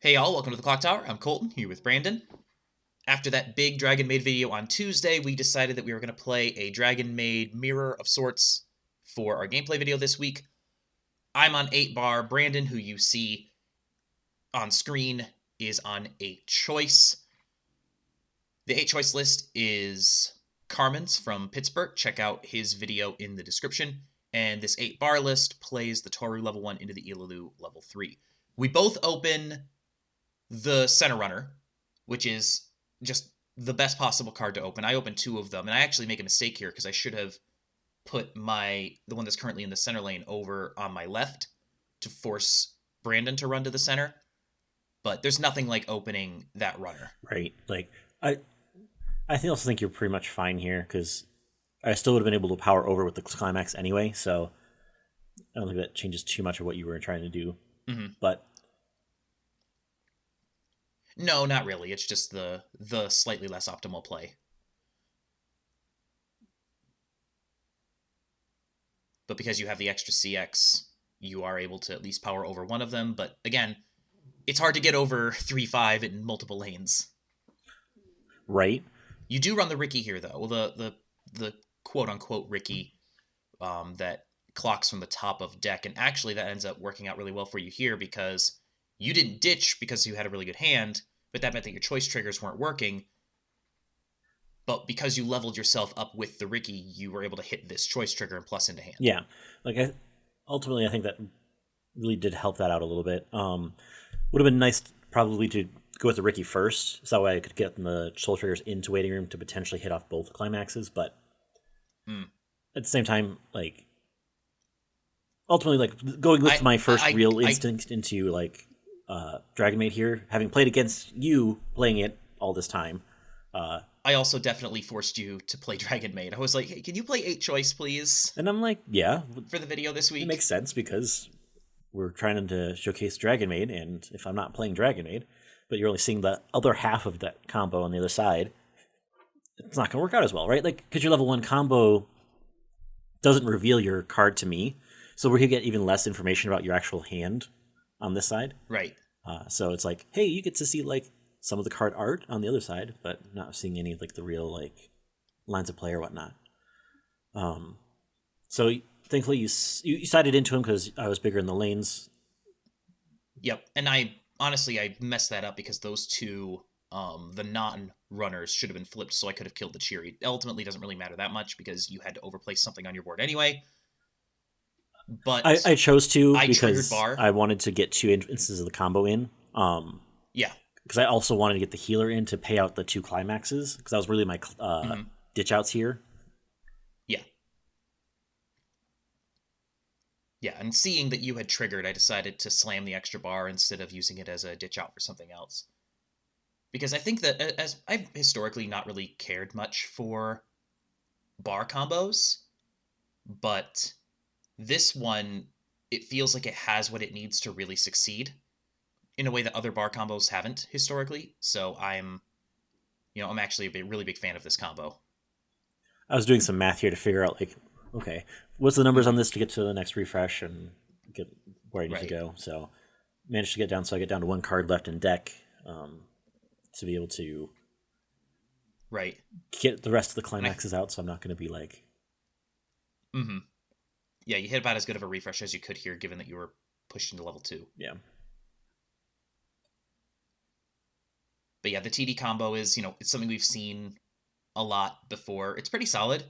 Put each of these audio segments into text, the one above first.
Hey all, welcome to the Clock Tower. I'm Colton, here with Brandon. After that big Dragon Maid video on Tuesday, we decided that we were going to play a Dragon Maid mirror of sorts for our gameplay video this week. I'm on 8 bar. Brandon, who you see on screen, is on 8 choice. The 8 choice list is Carmen's from Pittsburgh. Check out his video in the description. And this 8 bar list plays the Toru level 1 into the Ilalu level 3. We both open the center runner, which is just the best possible card to open. I opened 2 of them, and I actually make a mistake here because I should have put the one that's currently in the center lane over on my left to force Brandon to run to the center. But there's nothing like opening that runner. Right. Like I also think you're pretty much fine here because I still would have been able to power over with the climax anyway. So I don't think that changes too much of what you were trying to do. Mm-hmm. But no, not really. It's just the slightly less optimal play. But because you have the extra CX, you are able to at least power over one of them. But again, it's hard to get over 3-5 in multiple lanes. Right. You do run the Ricky here, though. Well, the quote-unquote Ricky that clocks from the top of deck. And actually, that ends up working out really well for you here because you didn't ditch because you had a really good hand, but that meant that your choice triggers weren't working. But because you leveled yourself up with the Ricky, you were able to hit this choice trigger and plus into hand. Yeah. Ultimately, I think that really did help that out a little bit. Would have been nice probably to go with the Ricky first, so that way I could get the soul triggers into waiting room to potentially hit off both climaxes. But at the same time, ultimately, going with my first real instinct into Dragon Maid here, having played against you playing it all this time. I also definitely forced you to play Dragon Maid. I was like, hey, can you play 8 choice, please? And I'm like, yeah. For the video this week. It makes sense because we're trying to showcase Dragon Maid, and if I'm not playing Dragon Maid, but you're only seeing the other half of that combo on the other side, it's not going to work out as well, right? Because your level 1 combo doesn't reveal your card to me, so we're going to get even less information about your actual hand on this side. Right. So it's like, hey, you get to see some of the card art on the other side, but not seeing any of the real lines of play or whatnot. So thankfully you sided into him because I was bigger in the lanes. Yep, and I messed that up because those 2, the non-runners should have been flipped, so I could have killed the Cheery. It ultimately doesn't really matter that much because you had to overplay something on your board anyway. But I chose to because I wanted to get 2 instances of the combo in. Yeah. Because I also wanted to get the healer in to pay out the 2 climaxes, because that was really my ditch outs here. Yeah. Yeah, and seeing that you had triggered, I decided to slam the extra bar instead of using it as a ditch out for something else. Because I think that, as I've historically not really cared much for bar combos, but this one, it feels like it has what it needs to really succeed in a way that other bar combos haven't historically. So I'm actually a really big fan of this combo. I was doing some math here to figure out okay, what's the numbers on this to get to the next refresh and get where I need to go. So managed to get down. So I get down to 1 card left in deck to be able to get the rest of the climaxes out. So I'm not going to be Yeah, you hit about as good of a refresh as you could here, given that you were pushed into level 2. Yeah. But yeah, the TD combo is, it's something we've seen a lot before. It's pretty solid.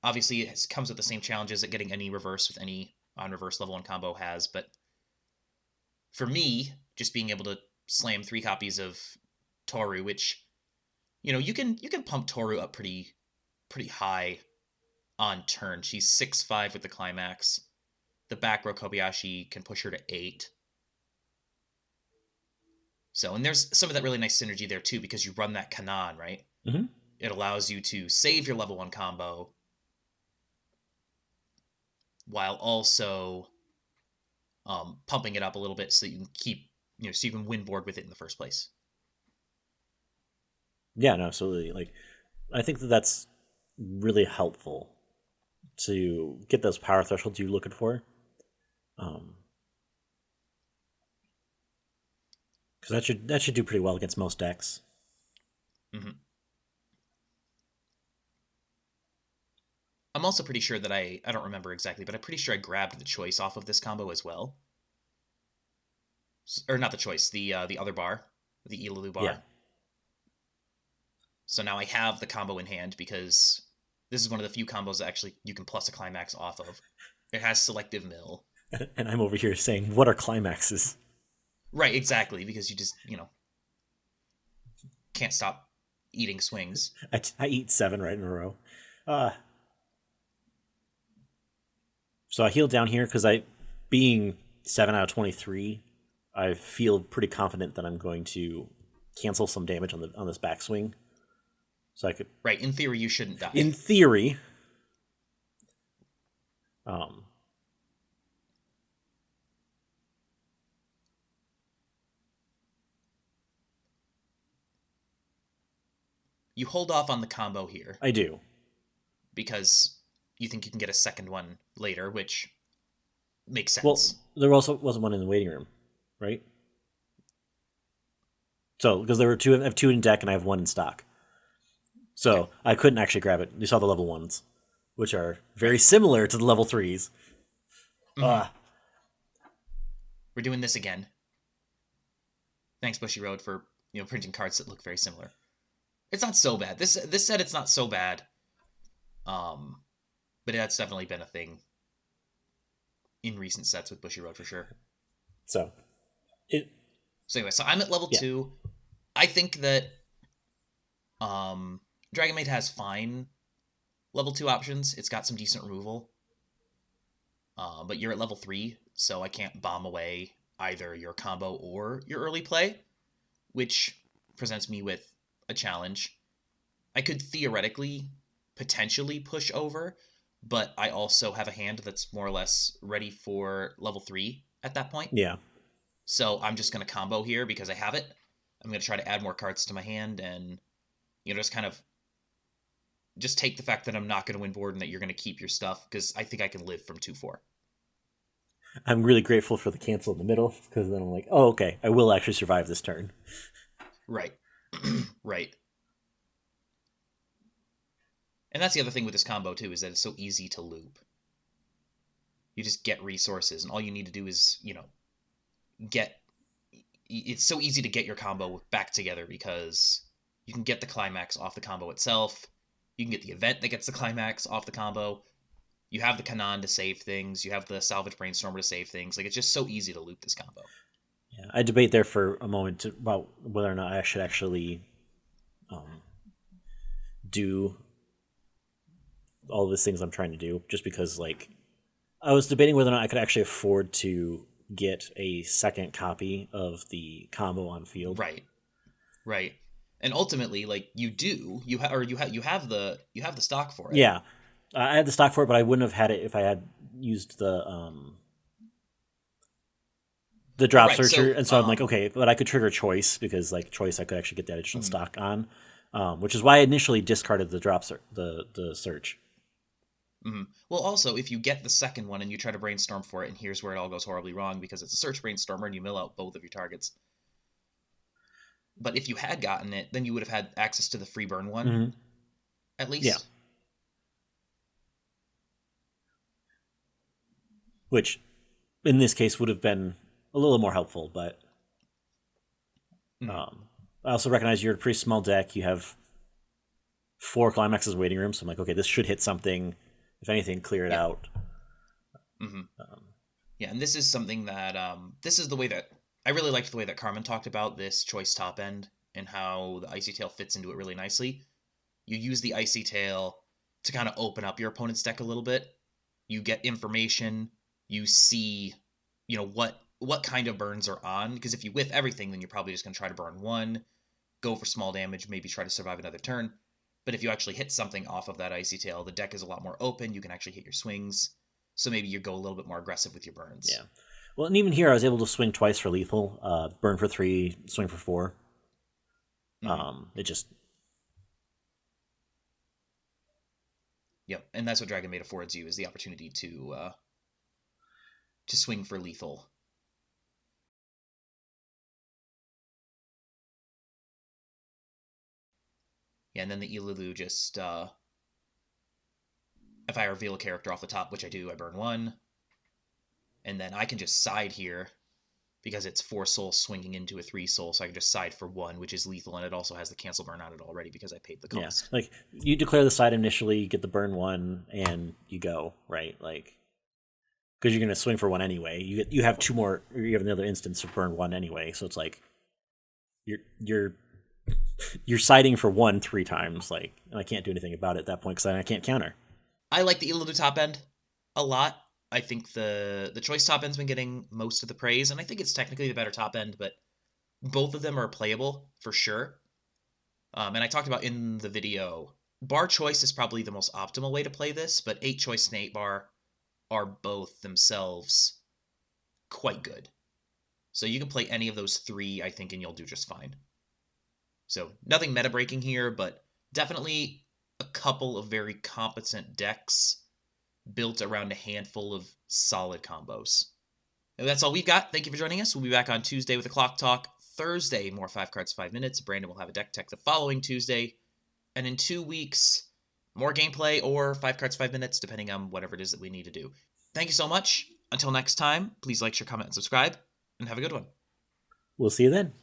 Obviously, it comes with the same challenges that getting any reverse with any on-reverse level 1 combo has. But for me, just being able to slam 3 copies of Toru, which, you can pump Toru up pretty high on turn. She's 6-5 with the climax. The back row Kobayashi can push her to 8. So, and there's some of that really nice synergy there too, because you run that Kanan, right? Mm-hmm. It allows you to save your level 1 combo while also pumping it up a little bit so that you can keep, so you can win board with it in the first place. Yeah, no, absolutely. I think that's really helpful to get those power thresholds you're looking for. Because that should do pretty well against most decks. Hmm. I'm also pretty sure that I don't remember exactly, but I'm pretty sure I grabbed the choice off of this combo as well. Or not the choice, the other bar, the Ilalu Yeah. bar. So now I have the combo in hand because this is one of the few combos that actually you can plus a climax off of. It has selective mill. And I'm over here saying, what are climaxes? Right, exactly, because you just, can't stop eating swings. I eat 7 right in a row. Uh, so I heal down here because being 7 out of 23, I feel pretty confident that I'm going to cancel some damage on this backswing. So I could, Right, in theory, you shouldn't die. in theory, You hold off on the combo here I do. because you think you can get a second one later, which makes Well, sense. there also wasn't one in the waiting room, right? So because there were two, I have 2 in deck and I have 1 in stock. So Okay. I couldn't actually grab it. You saw the level 1s, which are very Right. similar to the level 3s. Mhm. We're doing this again. Thanks, Bushy Road, for printing cards that look very similar. It's not so bad. This set it's not so bad. Um, but that's definitely been a thing in recent sets with Bushy Road for sure. So it So anyway, so I'm at level yeah. 2. I think that Dragon Maid has fine level 2 options. It's got some decent removal. But you're at level 3, so I can't bomb away either your combo or your early play, which presents me with a challenge. I could theoretically potentially push over, but I also have a hand that's more or less ready for level 3 at that point. Yeah. So I'm just going to combo here because I have it. I'm going to try to add more cards to my hand and just kind of just take the fact that I'm not going to win board and that you're going to keep your stuff because I think I can live from 2-4. I'm really grateful for the cancel in the middle because then I'm like, oh, okay, I will actually survive this turn. Right. Right. And that's the other thing with this combo too, is that it's so easy to loop. You just get resources, and all you need to do is, get. It's so easy to get your combo back together because you can get the climax off the combo itself. You can get the event that gets the climax off the combo. You have the Kanan to save things. You have the Salvage Brainstormer to save things. Like, it's just so easy to loop this combo. Yeah, I debate there for a moment about whether or not I should actually do all these things I'm trying to do, just because like I was debating whether or not I could actually afford to get a second copy of the combo on field. Right. Right. And ultimately, like, you do, you have the stock for it. Yeah, I had the stock for it, but I wouldn't have had it if I had used the drop Right. searcher. So, And so I'm like, okay, but I could trigger choice because like choice, I could actually get that additional mhm. stock on, which is why I initially discarded the the search. Well, also, if you get the second one and you try to brainstorm for it, and here's where it all goes horribly wrong because it's a search brainstormer and you mill out both of your targets. But if you had gotten it, then you would have had access to the free burn one, Mm-hmm. at Yeah, least. which in this case would have been a little more helpful, but Mhm. I also recognize you're a pretty small deck. You have 4 climaxes waiting room, so I'm like, okay, this should hit something. If anything, clear it Yeah. out. hmm Yeah, and this is something that this is the way that I really liked the way that Carmen talked about this choice top end and how the icy tail fits into it really nicely. You use the icy tail to kind of open up your opponent's deck a little bit. You get information. You see, what kind of burns are on. Because if you whiff everything, then you're probably just going to try to burn one, go for small damage, maybe try to survive another turn. But if you actually hit something off of that icy tail, the deck is a lot more open. You can actually hit your swings. So maybe you go a little bit more aggressive with your burns. Yeah. Well, and even here, I was able to swing twice for lethal, burn for 3, swing for 4. Mm-hmm. It just Yep, and that's what Dragon Maid affords you is the opportunity to swing for lethal. Yeah, and then the Ilulu just, if I reveal a character off the top, which I do, I burn 1. And then I can just side here because it's 4 souls swinging into a 3 soul, so I can just side for 1, which is lethal, and it also has the cancel burn on it already because I paid the cost. Yeah, like you declare the side initially, you get the burn 1, and you go, right? Like, because you're going to swing for 1 anyway. You have 2 more, you have another instance of burn 1 anyway, so it's like you're siding for 1 3 times, like, and I can't do anything about it at that point because I can't counter. I like the Ilulu top end a lot. I think the choice top end's been getting most of the praise, and I think it's technically the better top end, but both of them are playable for sure. And I talked about in the video, bar choice is probably the most optimal way to play this, but 8 choice and 8 bar are both themselves quite good. So you can play any of those 3, I think, and you'll do just fine. So nothing meta breaking here, but definitely a couple of very competent decks built around a handful of solid combos. And that's all we've got. Thank you for joining us. We'll be back on Tuesday with a Clock Talk. Thursday, more 5 cards, 5 minutes. Brandon will have a deck tech the following Tuesday. And in 2 weeks, more gameplay or 5 cards, 5 minutes, depending on whatever it is that we need to do. Thank you so much. Until next time, please like, share, comment, and subscribe, and have a good one. We'll see you then.